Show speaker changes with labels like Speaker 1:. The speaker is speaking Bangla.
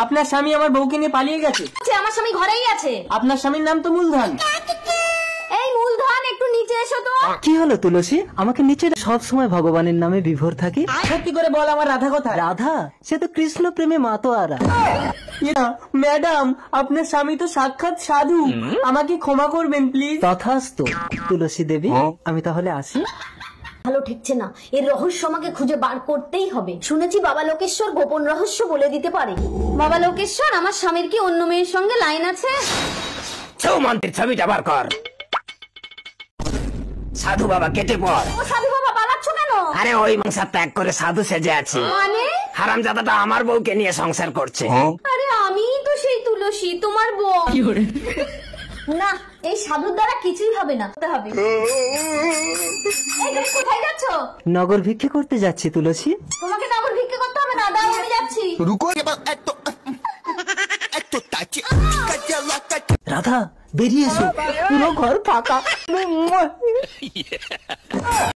Speaker 1: আপনার স্বামী আমার বউকে নিয়ে পালিয়ে গেছে।
Speaker 2: আমার স্বামী ঘরেই আছে।
Speaker 1: আপনার স্বামীর নাম তো মূলধন।
Speaker 2: এই মূলধন একটু নিচে এসো তো।
Speaker 3: কি হলো তুলসী? আমাকে নিচে সব সময় ভগবানের নামে বিভোর থাকি।
Speaker 1: সত্যি করে বল আমার রাধা কোথায়?
Speaker 3: রাধা? সে তো কৃষ্ণ প্রেমে মাতোয়ারা।
Speaker 1: ম্যাডাম, আপনার স্বামী তো সাক্ষাৎ সাধু, আমাকে ক্ষমা করবেন প্লিজ।
Speaker 3: তথাস্তু তুলসী দেবী, আমি তাহলে আসি।
Speaker 2: ভালো ঠেকছে না, এর রহস্য আমাকে খুঁজে বার করতেই হবে। শুনেছি বাবা লোকেশ্বর গোপন রহস্য বলে দিতে পারে। বাবা লোকেশ্বর, আমার স্বামীর কি অন্য মেয়ের সঙ্গে লাইন আছে?
Speaker 4: মন্ত্রীর ছবিটা বার কর। সাধু বাবা কেটে পড়।
Speaker 2: ও সাধু বাবা পালাচ্ছ কেন?
Speaker 4: আরে ওই সংসার ত্যাগ করে সাধু সেজে আছি।
Speaker 2: মানে?
Speaker 4: হারামজাদাটা আমার বউকে নিয়ে সংসার করছে।
Speaker 2: আরে আমি তো সেই তুলসী, তোমার বউ। না, এই সাধুর দ্বারা কিছুই হবে না। হবে। এই তুমি কোথায় যাচ্ছ?
Speaker 3: নগর ভিক্ষে করতে যাচ্ছি তুলসী।
Speaker 2: তোমাকে নগর ভিক্ষে করতে হবে না, দাও আমি যাচ্ছি।
Speaker 3: রাধা বেরিয়ে এসো, পুরো ঘর ফাঁকা।